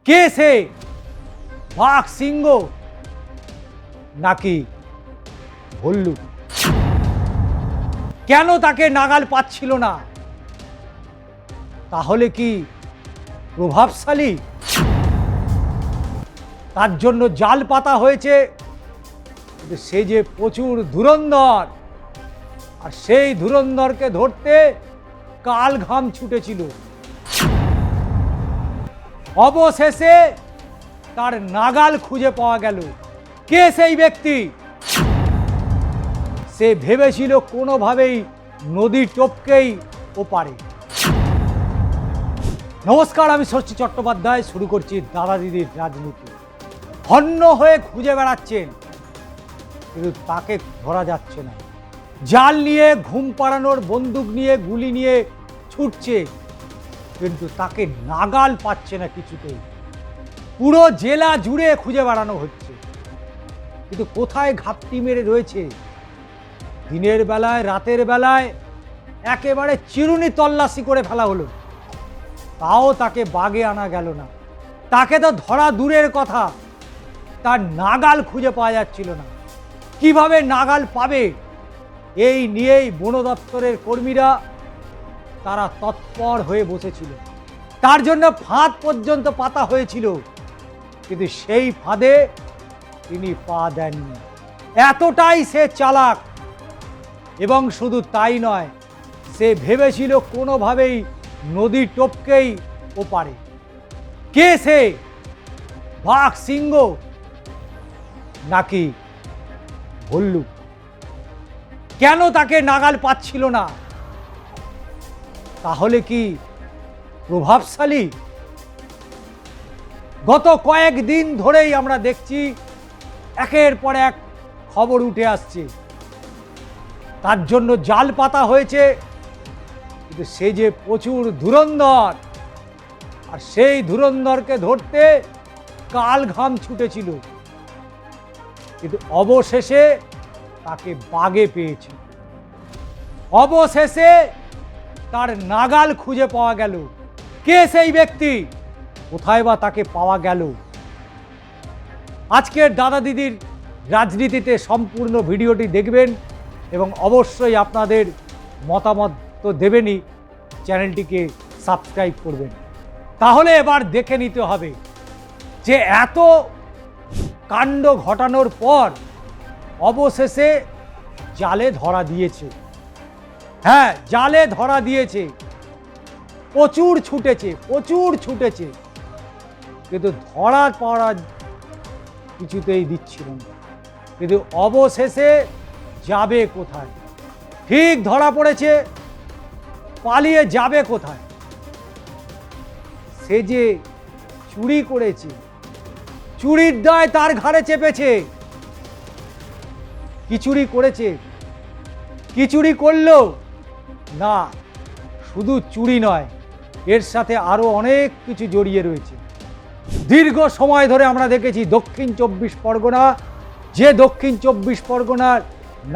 কে সে বাঘ সিংহ নাকি ভল্লুক? কেন তাকে নাগাল পাচ্ছিল না? তাহলে কি প্রভাবশালী? তার জন্য জাল পাতা হয়েছে। সে যে প্রচুর ধুরন্ধর, আর সেই ধুরন্ধরকে ধরতে কাল ঘাম ছুটেছিল। অবশেষে তার নাগাল খুঁজে পাওয়া গেল। কে সেই ব্যক্তি? সে ভেবেছিল কোনোভাবেই নদী টপকেই ওপারে। নমস্কার, আমি ষষ্ঠী চট্টোপাধ্যায়। শুরু করছি দাদা দিদির রাজনীতি। হন্য হয়ে খুঁজে বেড়াচ্ছেন, কিন্তু তাকে ধরা যাচ্ছে না। জাল নিয়ে, ঘুম পাড়ানোর বন্দুক নিয়ে, গুলি নিয়ে ছুটছে, কিন্তু তাকে নাগাল পাচ্ছে না কিছুতেই। পুরো জেলা জুড়ে খুঁজে বেড়ানো হচ্ছে, কিন্তু কোথায় ঘাপটি মেরে রয়েছে? দিনের বেলায়, রাতের বেলায় একেবারে চিরুনি তল্লাশি করে ফেলা হলো, তাও তাকে বাগে আনা গেল না। তাকে তো ধরা দূরের কথা, তার নাগাল খুঁজে পাওয়া যাচ্ছিল না। কিভাবে নাগাল পাবে, এই নিয়েই বন দপ্তরের কর্মীরা তারা তৎপর হয়ে বসেছিল। তার জন্য ফাঁদ পর্যন্ত পাতা হয়েছিল, কিন্তু সেই ফাঁদে তিনি পা দেননি। এতটাই সে চালাক। এবং শুধু তাই নয়, সে ভেবেছিল কোনোভাবেই নদী টপকেই ওপারে। কে সে বাঘ সিংহ নাকি ভল্লুক? কেন তাকে নাগাল পাচ্ছিল না? তাহলে কি প্রভাবশালী? গত কয়েকদিন ধরেই আমরা দেখছি একের পর এক খবর উঠে আসছে। তার জন্য জাল পাতা হয়েছে, কিন্তু সে যে প্রচুর ধুরন্ধর, আর সেই ধুরন্ধরকে ধরতে কাল ঘাম ছুটেছিল, কিন্তু অবশেষে তাকে বাগে পেয়েছে। অবশেষে তার নাগাল খুঁজে পাওয়া গেল। কে সেই ব্যক্তি? কোথায় বা তাকে পাওয়া গেল? আজকের দাদা দিদির রাজনীতিতে সম্পূর্ণ ভিডিওটি দেখবেন এবং অবশ্যই আপনাদের মতামত তো দেবেনই, চ্যানেলটিকে সাবস্ক্রাইব করবেন। তাহলে এবার দেখে নিতে হবে যে এত কাণ্ড ঘটানোর পর অবশেষে জালে ধরা দিয়েছে। হ্যাঁ, জালে ধরা দিয়েছে। প্রচুর ছুটেছে, কিন্তু ধরা পড়া কিছুতেই দিচ্ছিল না। কিন্তু অবশেষে যাবে কোথায়? ঠিক ধরা পড়েছে, পালিয়ে যাবে কোথায়? সে যে চুরি করেছে, চুরির দায় তার ঘাড়ে চেপেছে। কি চুরি করেছে? কি চুরি করলো? না, শুধু চুরি নয়, এর সাথে আরো অনেক কিছু জড়িয়ে রয়েছে। দীর্ঘ সময় ধরে আমরা দেখেছি দক্ষিণ 24 পরগনা, যে দক্ষিণ 24 পরগনার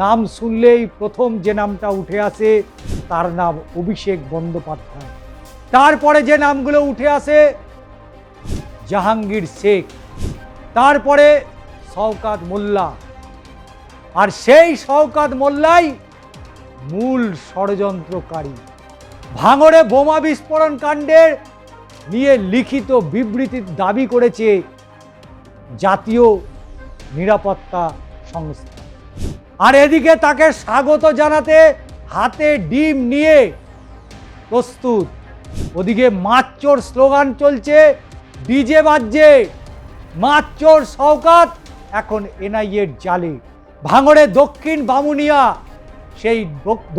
নাম শুনলেই প্রথম যে নামটা উঠে আসে তার নাম অভিষেক বন্দ্যোপাধ্যায়। তারপরে যে নামগুলো উঠে আসে জাহাঙ্গীর শেখ, তারপরে শওকত মোল্লা। আর সেই শওকত মোল্লাই মূল ষড়যন্ত্রকারী। ভাঙড়ে বোমা বিস্ফোরণ কাণ্ডের নিয়ে লিখিত বিবৃতির দাবি করেছে জাতীয় নিরাপত্তা সংস্থা। আর এদিকে তাকে স্বাগত জানাতে হাতে ডিম নিয়ে প্রস্তুত। ওদিকে মাছ চোর স্লোগান চলছে, ডিজে বাজছে। মাছ চোর শওকত এখন এনআইএর জালে। ভাঙড়ে দক্ষিণ বামুনিয়া, সেই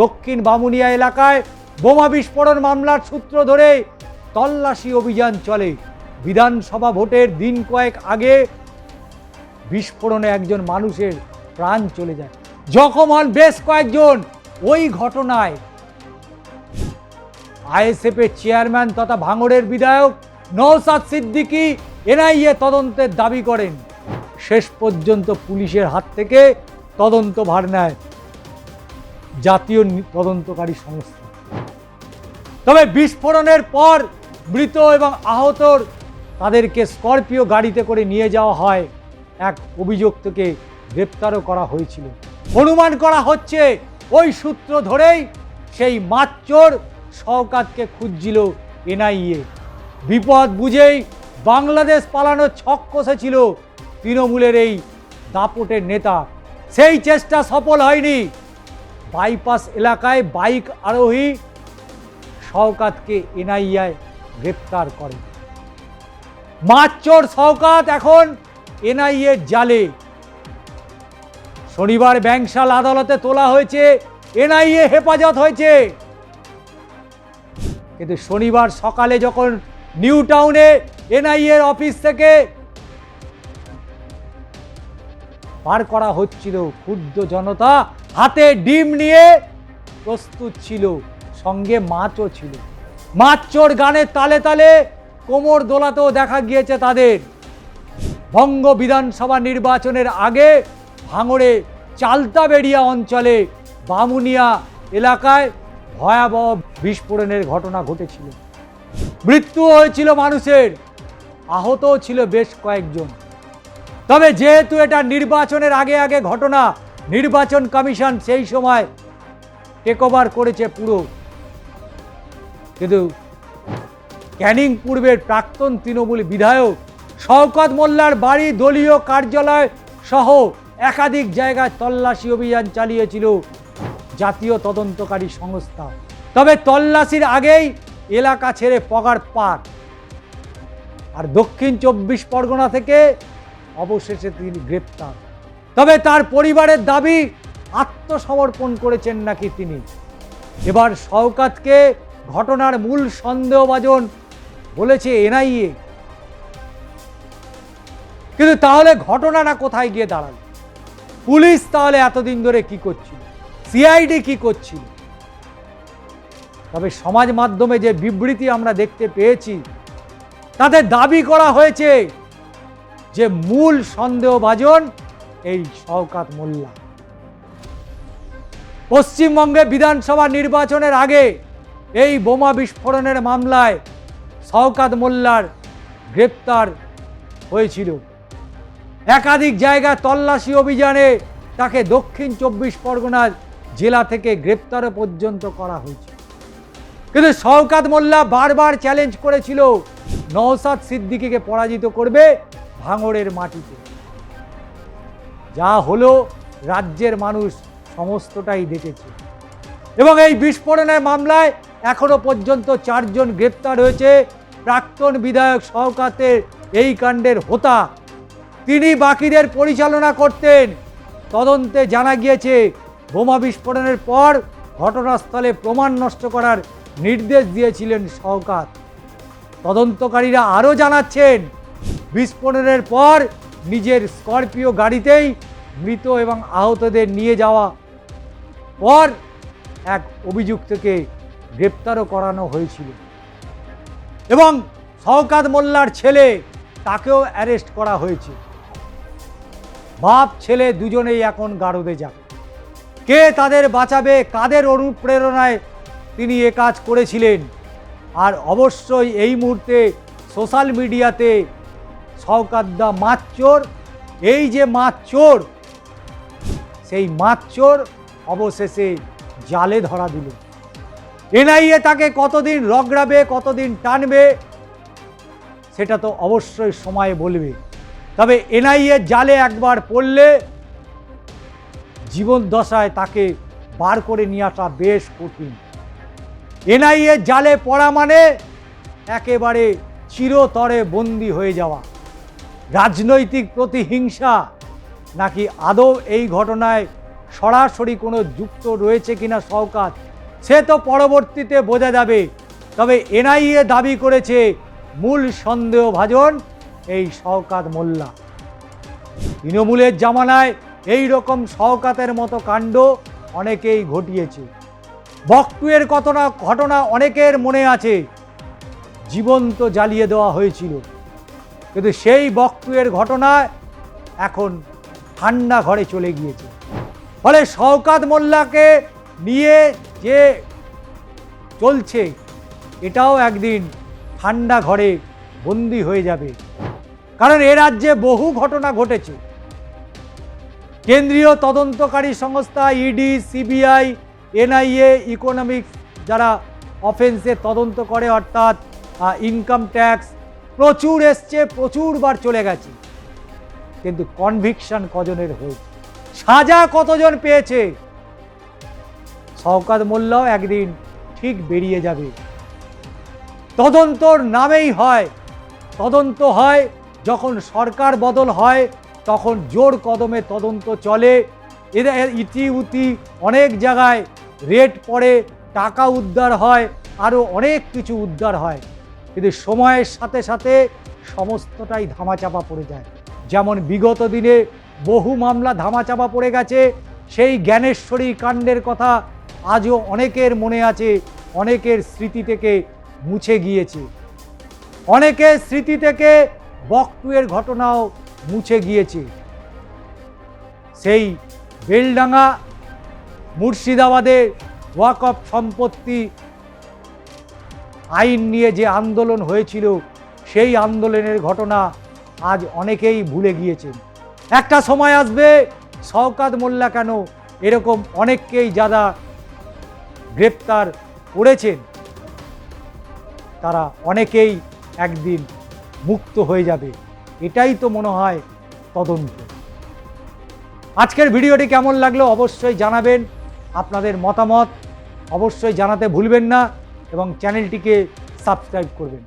দক্ষিণ বামুনিয়া এলাকায় বোমা বিস্ফোরণ মামলার সূত্র ধরে তল্লাশি অভিযান চলে। বিধানসভা ভোটের দিন কয়েক আগে বিস্ফোরণে একজন মানুষের প্রাণ চলে যায়, জখম হন বেশ কয়েকজন। ওই ঘটনায় আইএসএফের চেয়ারম্যান তথা ভাঙড়ের বিধায়ক নওশাদ সিদ্দিকী এনআইএ তদন্তের দাবি করেন। শেষ পর্যন্ত পুলিশের হাত থেকে তদন্ত ভার নেয় জাতীয় তদন্তকারী সংস্থা। তবে বিস্ফোরণের পর মৃত এবং আহতর তাদেরকে স্করপিও গাড়িতে করে নিয়ে যাওয়া হয়, এক অভিযুক্তকে গ্রেপ্তারও করা হয়েছিল। অনুমান করা হচ্ছে ওই সূত্র ধরেই সেই মাতচোর শওকতকে খুঁজছিল এনআইএ। বিপদ বুঝেই বাংলাদেশ পালানোর ছক কষেছিল তৃণমূলের এই দাপটের নেতা। সেই চেষ্টা সফল হয়নি। বাইপাস এলাকায় বাইক আরোহী শওকতকে এনআইএ গ্রেপ্তার করে। মাতচোর শওকত এখন এনআইএর জালে। শনিবার ব্যাংশাল আদালতে তোলা হয়েছে, এনআইএ হেফাজত হয়েছে। কিন্তু শনিবার সকালে যখন নিউ টাউনে এনআইএর অফিস থেকে বার করা হচ্ছিল, ক্ষুব্ধ জনতা হাতে ডিম নিয়ে প্রস্তুত ছিল, সঙ্গে মাছও ছিল। মাতচোর গানের তালে তালে কোমর দোলাতেও দেখা গিয়েছে তাদের। বঙ্গ বিধানসভা নির্বাচনের আগে ভাঙড়ে চালতাবেড়িয়া অঞ্চলে বামুনিয়া এলাকায় ভয়াবহ বিস্ফোরণের ঘটনা ঘটেছিল। মৃত্যু হয়েছিল মানুষের, আহতও ছিল বেশ কয়েকজন। তবে যেহেতু এটা নির্বাচনের আগে আগে ঘটনা, নির্বাচন কমিশন সেই সময় টেক ওভার করেছে পুরো। কিন্তু ক্যানিং পূর্বের প্রাক্তন তৃণমূল বিধায়ক শওকত মোল্লার বাড়ি, দলীয় কার্যালয় সহ একাধিক জায়গায় তল্লাশি অভিযান চালিয়েছিল জাতীয় তদন্তকারী সংস্থা। তবে তল্লাশির আগেই এলাকা ছেড়ে পগার পার। আর দক্ষিণ 24 পরগনা থেকে অবশেষে তিনি গ্রেপ্তার। তবে তার পরিবারের দাবি আত্মসমর্পণ করেছেন নাকি তিনি। এবার শওকতকে ঘটনার মূল সন্দেহভাজন বলেছে এনআইএ। কিন্তু তাহলে ঘটনাটা কোথায় গিয়ে দাঁড়ালো? পুলিশ তাহলে এতদিন ধরে কি করছিল? সিআইডি কি করছিল? তবে সমাজ মাধ্যমে যে বিবৃতি আমরা দেখতে পেয়েছি, তাতে দাবি করা হয়েছে যে মূল সন্দেহভাজন এই শওকত মোল্লা। পশ্চিমবঙ্গে বিধানসভা নির্বাচনের আগে এই বোমা বিস্ফোরণের মামলায় শওকত মোল্লার গ্রেপ্তার হয়েছিল। একাধিক জায়গায় তল্লাশি অভিযানে তাকে দক্ষিণ 24 পরগনার জেলা থেকে গ্রেপ্তার পর্যন্ত করা হয়েছে। কিন্তু শওকত মোল্লা বারবার চ্যালেঞ্জ করেছিল নওশাদ সিদ্দিকীকে পরাজিত করবে ভাঙড়ের মাটিতে। যা হলো রাজ্যের মানুষ সমস্তটাই দেখেছে। এবং এই বিস্ফোরণের মামলায় এখনো পর্যন্ত 4 জন গ্রেপ্তার হয়েছে। প্রাক্তন বিধায়ক শওকতের এই কাণ্ডের হোতা, তিনি বাকিদের পরিচালনা করতেন। তদন্তে জানা গিয়েছে বোমা বিস্ফোরণের পর ঘটনাস্থলে প্রমাণ নষ্ট করার নির্দেশ দিয়েছিলেন শওকত। তদন্তকারীরা আরও জানাচ্ছেন, বিস্ফোরণের পর নিজের স্করপিও গাড়িতেই মৃত এবং আহতদের নিয়ে যাওয়া পর এক অভিযুক্তকে গ্রেপ্তারও করানো হয়েছিল। এবং শওকত মোল্লার ছেলে, তাকেও অ্যারেস্ট করা হয়েছে। বাপ ছেলে দুজনেই এখন গারদে যাবে। কে তাদের বাঁচাবে, কাদের অনুপ্রেরণায় তিনি এ কাজ করেছিলেন? আর অবশ্যই এই মুহূর্তে সোশ্যাল মিডিয়াতে শওকত দা মাতচোর, এই যে মাতচোর, সেই মাতচোর অবশেষে জালে ধরা দিল। এনআইএ তাকে কতদিন রগড়াবে, কতদিন টানবে, সেটা তো অবশ্যই সময় বলবে। তবে এনআইএ জালে একবার পড়লে জীবনদশায় তাকে বার করে নিয়ে আসা বেশ কঠিন। এনআইএ জালে পড়া মানে একেবারে চিরতরে বন্দী হয়ে যাওয়া। রাজনৈতিক প্রতিহিংসা নাকি আদৌ এই ঘটনায় সরাসরি কোনো যুক্ত রয়েছে কিনা শওকত, সে তো পরবর্তীতে বোঝা যাবে। তবে এনআইএ দাবি করেছে মূল সন্দেহভাজন এই শওকত মোল্লা। তৃণমূলের জামানায় এই রকম শওকতের মতো কাণ্ড অনেকেই ঘটিয়েছে। বকটুয়ের ঘটনা অনেকের মনে আছে, জীবন্ত জ্বালিয়ে দেওয়া হয়েছিল। কিন্তু সেই বকটুয়ের ঘটনা এখন ঠান্ডা ঘরে চলে গিয়েছে। ফলে শওকত মোল্লাকে নিয়ে যে চলছে, এটাও একদিন ঠান্ডা ঘরে বন্দী হয়ে যাবে। কারণ এ রাজ্যে বহু ঘটনা ঘটেছে। কেন্দ্রীয় তদন্তকারী সংস্থা ইডি, সিবিআই, এনআইএ, ইকোনমিক্স যারা অফেন্সে তদন্ত করে, অর্থাৎ ইনকাম ট্যাক্স, প্রচুর এসছে, প্রচুরবার চলে গেছে, কিন্তু কনভিকশন কজনের হয়েছে, সাজা কতজন পেয়েছে? শওকত মোল্লাও একদিন ঠিক বেরিয়ে যাবে। তদন্তর নামেই হয়, তদন্ত হয় যখন সরকার বদল হয়, তখন জোর কদমে তদন্ত চলে। এদের ইতি উতি অনেক জায়গায় রেড পড়ে, টাকা উদ্ধার হয়, আরও অনেক কিছু উদ্ধার হয়, কিন্তু সময়ের সাথে সাথে সমস্তটাই ধামাচাপা পড়ে যায়। যেমন বিগত দিনে বহু মামলা ধামাচাপা পড়ে গেছে। সেই জ্ঞানেশ্বরী কাণ্ডের কথা আজও অনেকের মনে আছে, অনেকের স্মৃতি থেকে মুছে গিয়েছে। অনেকের স্মৃতি থেকে বকটুয়ের ঘটনাও মুছে গিয়েছে। সেই বেলডাঙ্গা মুর্শিদাবাদে ওয়াকফ সম্পত্তি আইন নিয়ে যে আন্দোলন হয়েছিল, সেই আন্দোলনের ঘটনা আজ অনেকেই ভুলে গিয়েছেন। একটা সময় আসবে, শওকত মোল্লা কেন, এরকম অনেককেই যারা গ্রেপ্তার করেছেন তারা অনেকেই একদিন মুক্ত হয়ে যাবে। এটাই তো মনে হয় তদন্ত। আজকের ভিডিওটি কেমন লাগলো অবশ্যই জানাবেন। আপনাদের মতামত অবশ্যই জানাতে ভুলবেন না এবং চ্যানেলটিকে সাবস্ক্রাইব করবেন।